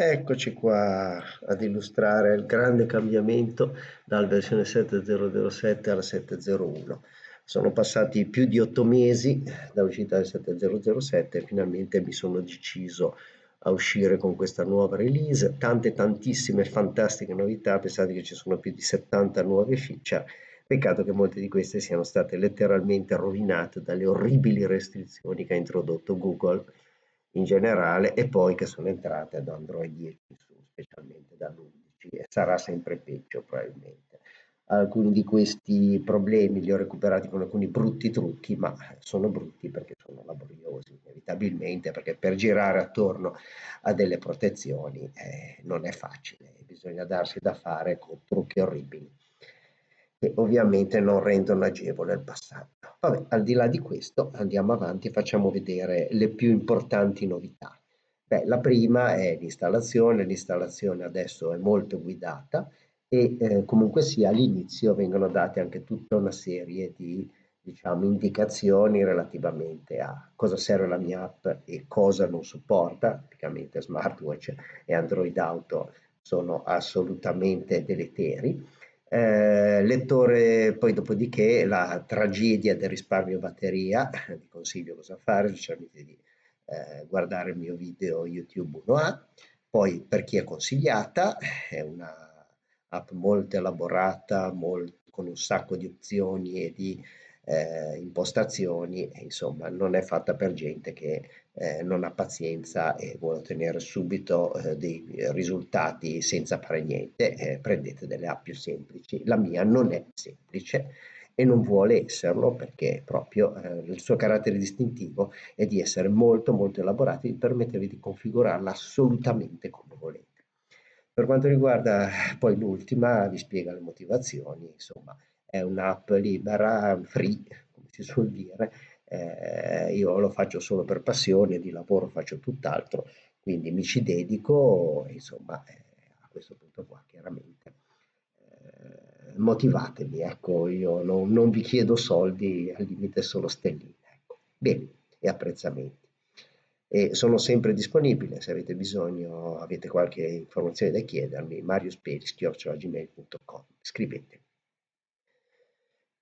Eccoci qua ad illustrare il grande cambiamento dalla versione 7.0.07 alla 7.0.1. Sono passati più di 8 mesi dall'uscita del 7.0.07 e finalmente mi sono deciso a uscire con questa nuova release. Tantissime fantastiche novità, pensate che ci sono più di 70 nuove feature. Peccato che molte di queste siano state letteralmente rovinate dalle orribili restrizioni che ha introdotto Google in generale e poi che sono entrate da Android 10 in su, specialmente dall'11 e sarà sempre peggio probabilmente. Alcuni di questi problemi li ho recuperati con alcuni brutti trucchi, ma sono brutti perché sono laboriosi, inevitabilmente, perché per girare attorno a delle protezioni non è facile, bisogna darsi da fare con trucchi orribili che ovviamente non rendono agevole il passaggio. Vabbè, al di là di questo, andiamo avanti e facciamo vedere le più importanti novità. Beh, la prima è l'installazione adesso è molto guidata e comunque sia all'inizio vengono date anche tutta una serie di diciamo, indicazioni relativamente a cosa serve la mia app e cosa non supporta, tipicamente smartwatch e Android Auto sono assolutamente deleteri. Lettore poi dopodiché la tragedia del risparmio batteria, vi consiglio cosa fare, specialmente di guardare il mio video YouTube 1A, poi per chi è consigliata, è una app molto elaborata, con un sacco di opzioni e di impostazioni, e insomma non è fatta per gente che non ha pazienza e vuole ottenere subito dei risultati senza fare niente, prendete delle app più semplici. La mia non è semplice e non vuole esserlo perché proprio il suo carattere distintivo è di essere molto elaborati e di permettervi di configurarla assolutamente come volete. Per quanto riguarda poi l'ultima, vi spiega le motivazioni, insomma, è un'app libera, free, come si suol dire, io lo faccio solo per passione, di lavoro faccio tutt'altro, quindi mi ci dedico, insomma, a questo punto qua chiaramente. Motivatemi, ecco, io non vi chiedo soldi, al limite solo stelline, ecco. Bene, e apprezzamenti. E sono sempre disponibile, se avete bisogno, avete qualche informazione da chiedermi, mariusperi@gmail.com, scrivete.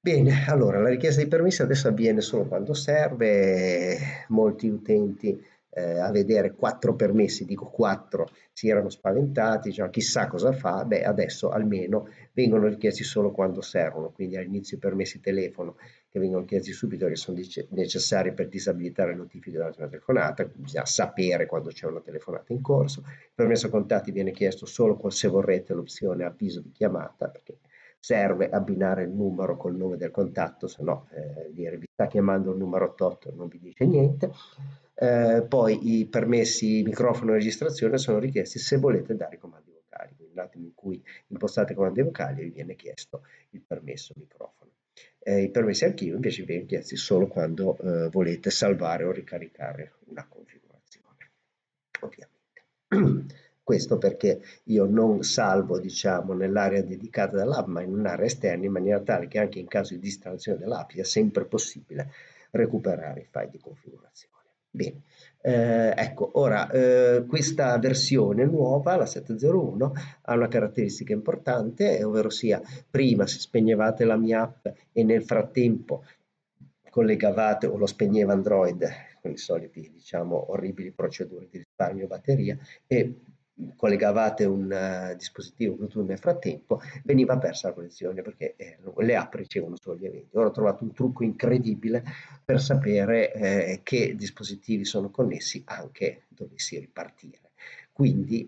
Bene, allora la richiesta di permesso adesso avviene solo quando serve, molti utenti a vedere 4 permessi, dico 4, si erano spaventati, dicevano chissà cosa fa, beh adesso almeno vengono richiesti solo quando servono, quindi all'inizio i permessi telefono che vengono chiesti subito che sono necessari per disabilitare le notifiche della telefonata, bisogna sapere quando c'è una telefonata in corso, il permesso contatti viene chiesto solo se vorrete l'opzione avviso di chiamata, perché serve abbinare il numero col nome del contatto, se no dire vi sta chiamando il numero 88 non vi dice niente. Poi i permessi microfono e registrazione sono richiesti se volete dare comandi vocali, quindi l'attimo in cui impostate comandi vocali vi viene chiesto il permesso microfono. I permessi archivio invece vi vengono chiesti solo quando volete salvare o ricaricare una configurazione, ovviamente. Questo perché io non salvo, diciamo, nell'area dedicata dell'app, ma in un'area esterna, in maniera tale che anche in caso di distrazione dell'app sia sempre possibile recuperare i file di configurazione. Bene, ecco, ora questa versione nuova, la 7.0.1, ha una caratteristica importante, ovvero sia prima se spegnevate la mia app e nel frattempo collegavate o lo spegneva Android con i soliti, diciamo, orribili procedure di risparmio batteria e collegavate un dispositivo Bluetooth nel frattempo, veniva persa la connessione perché le app ricevono solo gli eventi. Ora ho trovato un trucco incredibile per sapere che dispositivi sono connessi anche dovessi ripartire. Quindi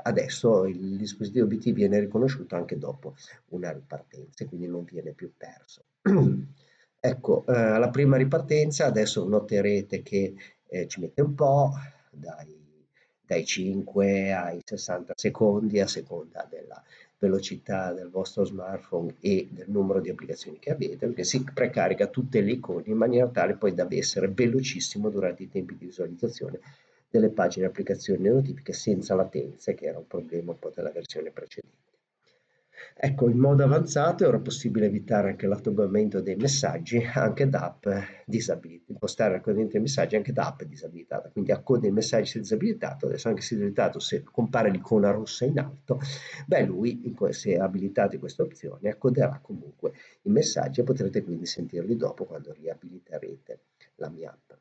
adesso il dispositivo BT viene riconosciuto anche dopo una ripartenza e quindi non viene più perso. Ecco, alla prima ripartenza adesso noterete che ci mette un po', dai 5 ai 60 secondi a seconda della velocità del vostro smartphone e del numero di applicazioni che avete, perché si precarica tutte le icone in maniera tale poi da essere velocissimo durante i tempi di visualizzazione delle pagine, applicazioni e notifiche senza latenze, che era un problema un po' della versione precedente. Ecco, in modo avanzato è ora possibile evitare anche l'autogamento dei messaggi anche da app disabilitate, impostare la coda dei messaggi anche da app disabilitata, quindi a coda dei messaggi se disabilitato, adesso anche se disabilitato, se compare l'icona rossa in alto, beh lui, se abilitate questa opzione, accoderà comunque i messaggi e potrete quindi sentirli dopo quando riabiliterete la mia app.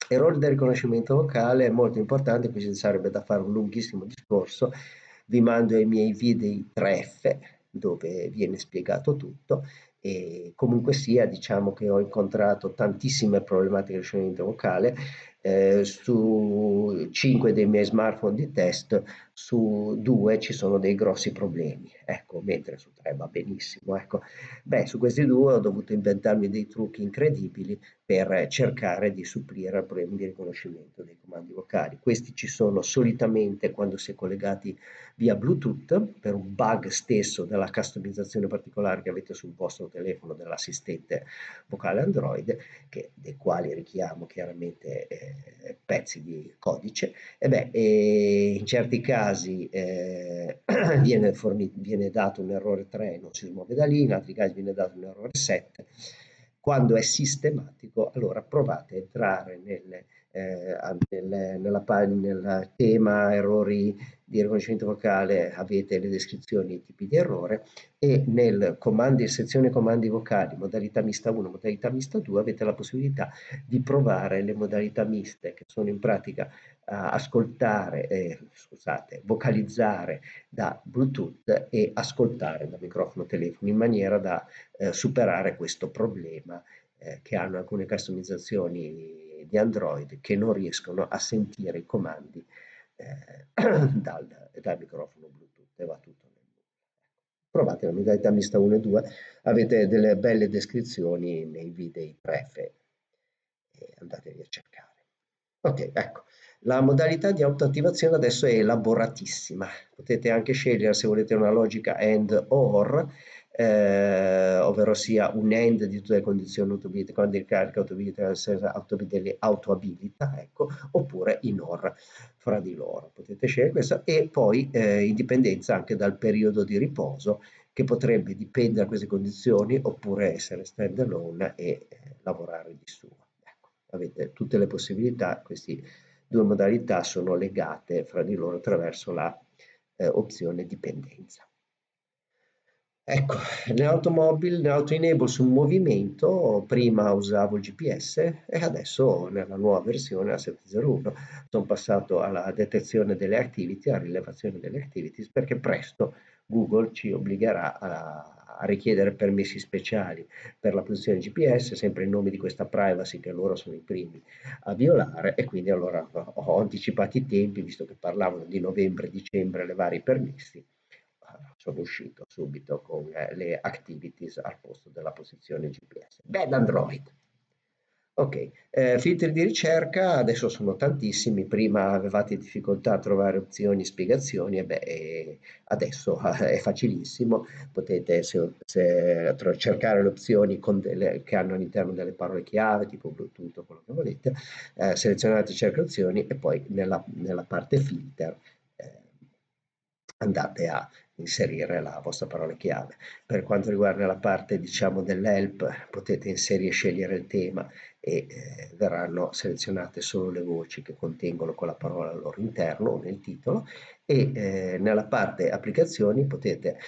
Errori del riconoscimento vocale è molto importante, qui ci sarebbe da fare un lunghissimo discorso, vi mando ai miei video 3F dove viene spiegato tutto e comunque sia diciamo che ho incontrato tantissime problematiche di riconoscimento vocale, su 5 dei miei smartphone di test, su 2 ci sono dei grossi problemi, ecco, mentre su 3 va benissimo, ecco. Beh, su questi 2 ho dovuto inventarmi dei trucchi incredibili per cercare di supplire al problema di riconoscimento dei comandi vocali. Questi ci sono solitamente quando si è collegati via Bluetooth per un bug stesso della customizzazione particolare che avete sul vostro telefono dell'assistente vocale Android, dei quali richiamo chiaramente pezzi di codice. E in certi casi viene dato un errore 3 e non si smuove da lì, in altri casi viene dato un errore 7. Quando è sistematico, allora provate a entrare nel tema errori di riconoscimento vocale, avete le descrizioni e tipi di errore e nel comandi, sezione comandi vocali, modalità mista 1, modalità mista 2, avete la possibilità di provare le modalità miste, che sono in pratica ascoltare, scusate, vocalizzare da Bluetooth e ascoltare da microfono telefono in maniera da superare questo problema che hanno alcune customizzazioni di Android che non riescono a sentire i comandi dal microfono Bluetooth e va tutto nel mondo. Provate la modalità mista 1 e 2, avete delle belle descrizioni nei video prefe e andatevi a cercare. Ok, ecco, la modalità di autoattivazione adesso è elaboratissima, potete anche scegliere se volete una logica AND OR, ovvero sia un AND di tutte le condizioni autoabilita, quando di carica autoabilita, ecco, oppure in OR fra di loro. Potete scegliere questo e poi in dipendenza anche dal periodo di riposo che potrebbe dipendere da queste condizioni oppure essere standalone e lavorare di suo. Ecco, avete tutte le possibilità, queste due modalità sono legate fra di loro attraverso la opzione dipendenza. Ecco, nell'auto enable sul movimento, prima usavo il GPS e adesso nella nuova versione, la 701, sono passato alla detezione delle activity, alla rilevazione delle activities, perché presto Google ci obbligherà a richiedere permessi speciali per la posizione GPS, sempre in nome di questa privacy che loro sono i primi a violare e quindi allora ho anticipato i tempi, visto che parlavano di novembre-dicembre le vari permessi, sono uscito subito con le activities al posto della posizione GPS. Bad Android. Ok, filtri di ricerca adesso sono tantissimi, prima avevate difficoltà a trovare opzioni, spiegazioni, adesso è facilissimo, potete cercare le opzioni che hanno all'interno delle parole chiave, tipo Bluetooth o quello che volete, selezionate cerca opzioni e poi nella parte filter eh, andate a inserire la vostra parola chiave. Per quanto riguarda la parte diciamo dell'help potete inserire e scegliere il tema e verranno selezionate solo le voci che contengono quella parola al loro interno o nel titolo e nella parte applicazioni potete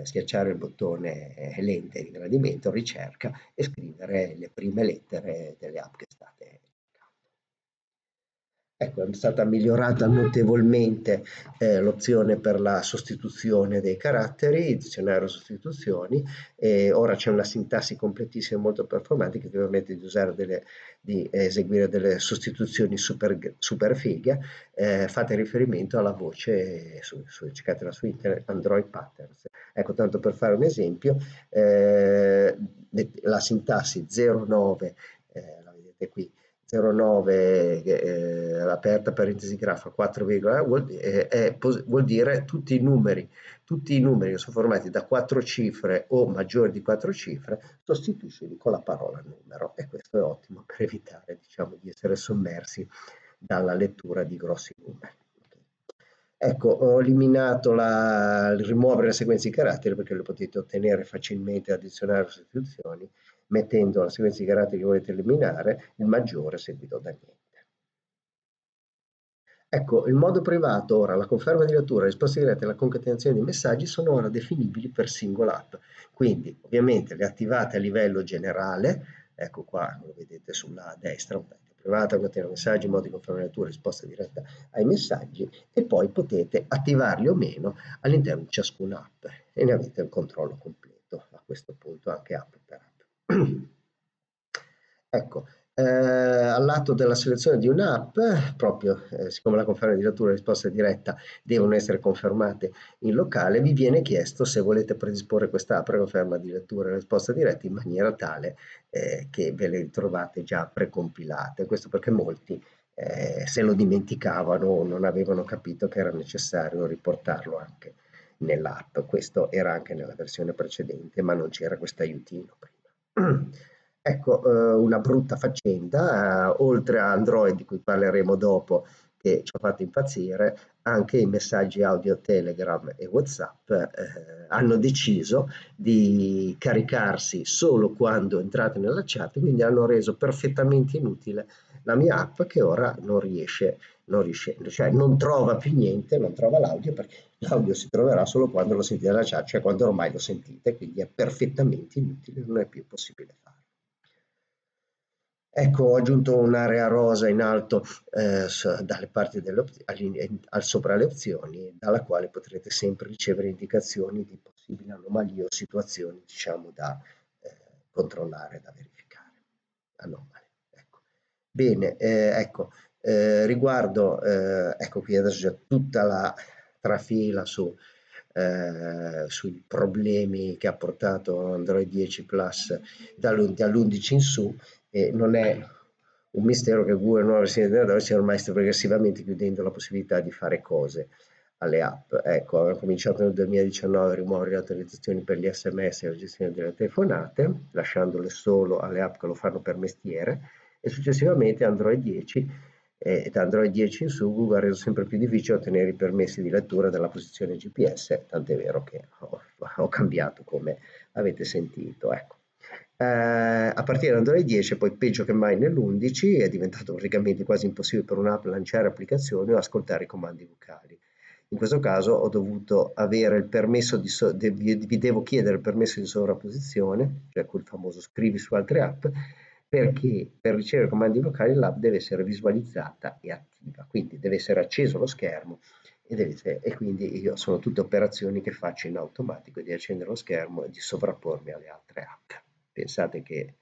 schiacciare il bottone lente di gradimento, ricerca e scrivere le prime lettere delle app che state cercando. Ecco, è stata migliorata notevolmente l'opzione per la sostituzione dei caratteri, il dizionario sostituzioni, e ora c'è una sintassi completissima e molto performante che vi permette di eseguire delle sostituzioni super fighe. Fate riferimento alla voce, cercatela su internet, Android Patterns. Ecco, tanto per fare un esempio, la sintassi 09, la vedete qui, 09 aperta parentesi grafa 4, vuol dire tutti i numeri che sono formati da 4 cifre o maggiori di 4 cifre, sostituiscili con la parola numero e questo è ottimo per evitare diciamo, di essere sommersi dalla lettura di grossi numeri. Ecco, ho eliminato il rimuovere le sequenze di caratteri perché le potete ottenere facilmente addizionare o sostituzioni, mettendo la sequenza di caratteri che volete eliminare, il maggiore seguito da niente. Ecco, il modo privato ora, la conferma di lettura, la risposta diretta e la concatenazione dei messaggi sono ora definibili per singola app. Quindi, ovviamente, le attivate a livello generale, ecco qua, lo vedete sulla destra, privata, contiene messaggi, modo di conferma di lettura, risposta diretta ai messaggi e poi potete attivarli o meno all'interno di ciascuna app e ne avete il controllo completo a questo punto anche app per app. Ecco, al lato della selezione di un'app, proprio siccome la conferma di lettura e risposta diretta devono essere confermate in locale, vi viene chiesto se volete predisporre questa conferma di lettura e risposta diretta in maniera tale che ve le ritrovate già precompilate. Questo perché molti se lo dimenticavano o non avevano capito che era necessario riportarlo anche nell'app. Questo era anche nella versione precedente, ma non c'era questo aiutino prima. Ecco, una brutta faccenda, oltre a Android di cui parleremo dopo, che ci ha fatto impazzire, anche i messaggi audio Telegram e WhatsApp hanno deciso di caricarsi solo quando entrate nella chat, quindi hanno reso perfettamente inutile la mia app che ora non riesce, cioè non trova più niente, non trova l'audio perché l'audio si troverà solo quando lo sentite nella chat, cioè quando ormai lo sentite, quindi è perfettamente inutile, non è più possibile farlo. Ecco, ho aggiunto un'area rosa in alto dalle parti sopra le opzioni, dalla quale potrete sempre ricevere indicazioni di possibili anomalie o situazioni, diciamo, da controllare, da verificare. Anomale, ecco. Bene, ecco, riguardo, ecco qui adesso c'è tutta la trafila sui problemi che ha portato Android 10 Plus dall'11 in su, e non è un mistero che Google nuova versione di Android stia ormai progressivamente chiudendo la possibilità di fare cose alle app. Ecco, aveva cominciato nel 2019 a rimuovere le autorizzazioni per gli SMS e la gestione delle telefonate, lasciandole solo alle app che lo fanno per mestiere, e successivamente Android 10 e da Android 10 in su Google ha reso sempre più difficile ottenere i permessi di lettura della posizione GPS, tant'è vero che ho cambiato come avete sentito. Ecco. A partire da Android 10 poi peggio che mai nell'11 è diventato praticamente quasi impossibile per un'app lanciare applicazioni o ascoltare i comandi vocali. In questo caso ho dovuto avere il permesso vi devo chiedere il permesso di sovrapposizione, cioè quel famoso scrivi su altre app, perché per ricevere comandi vocali l'app deve essere visualizzata e attiva, quindi deve essere acceso lo schermo e quindi io sono tutte operazioni che faccio in automatico di accendere lo schermo e di sovrappormi alle altre app. Pensate che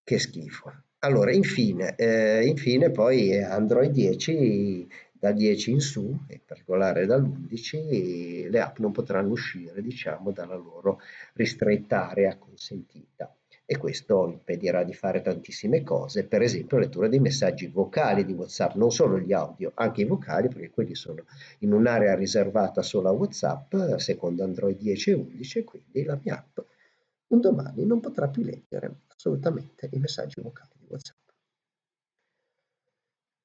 schifo. Allora, infine poi Android 10, da 10 in su, in particolare dall'11, le app non potranno uscire, diciamo, dalla loro ristretta area consentita. E questo impedirà di fare tantissime cose, per esempio lettura dei messaggi vocali di WhatsApp, non solo gli audio, anche i vocali, perché quelli sono in un'area riservata solo a WhatsApp, secondo Android 10 e 11, e quindi la mia app un domani non potrà più leggere assolutamente i messaggi vocali di WhatsApp.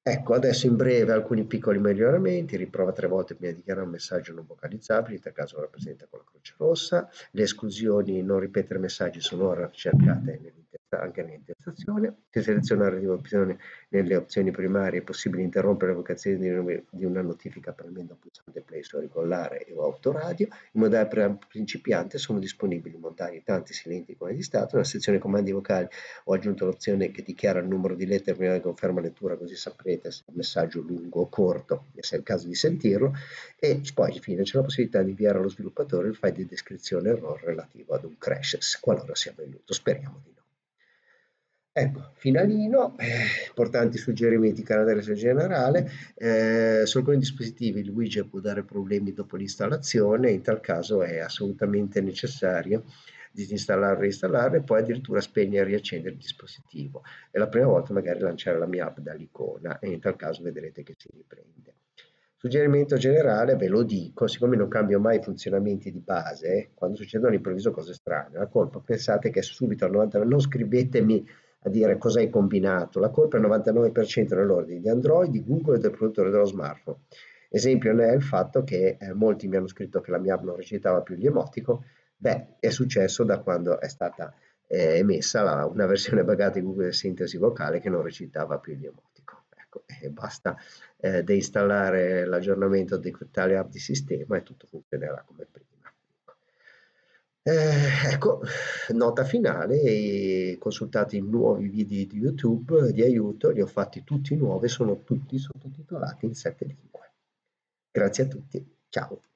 Ecco, adesso in breve alcuni piccoli miglioramenti, riprova 3 volte prima di dichiarare un messaggio non vocalizzabile, in tal caso lo rappresenta con la croce rossa, le esclusioni non ripetere messaggi sono ora cercate anche nell'intestazione, se selezionare nelle opzioni primarie è possibile interrompere l'evocazione di una notifica premendo il pulsante play su auricolare o autoradio, in modalità principiante sono disponibili modalità silenti come di stato, nella sezione comandi vocali ho aggiunto l'opzione che dichiara il numero di lettere prima di conferma lettura, così saprete se il messaggio è lungo o corto e se è il caso di sentirlo, e poi infine c'è la possibilità di inviare allo sviluppatore il file di descrizione errore relativo ad un crash, qualora sia avvenuto, speriamo di no. Ecco, finalino, importanti suggerimenti caratteristici generale, su alcuni dispositivi il widget può dare problemi dopo l'installazione, in tal caso è assolutamente necessario disinstallare, reinstallare e poi addirittura spegnere e riaccendere il dispositivo. È la prima volta magari lanciare la mia app dall'icona e in tal caso vedrete che si riprende. Suggerimento generale, ve lo dico, siccome non cambio mai i funzionamenti di base, quando succedono all'improvviso cose strane, la colpa pensate che subito al 99%, non scrivetemi a dire cosa hai combinato, la colpa è al 99% nell'ordine di Android, di Google e del produttore dello smartphone. Esempio ne è il fatto che molti mi hanno scritto che la mia app non recitava più gli emoticon. Beh, è successo da quando è stata emessa una versione bugata di Google Sintesi Vocale che non recitava più gli emoticon. Ecco, e basta deinstallare l'aggiornamento di tale app di sistema e tutto funzionerà come prima. Ecco, nota finale, consultate i nuovi video di YouTube di aiuto, li ho fatti tutti nuovi, sono tutti sottotitolati in 7 lingue. Grazie a tutti, ciao.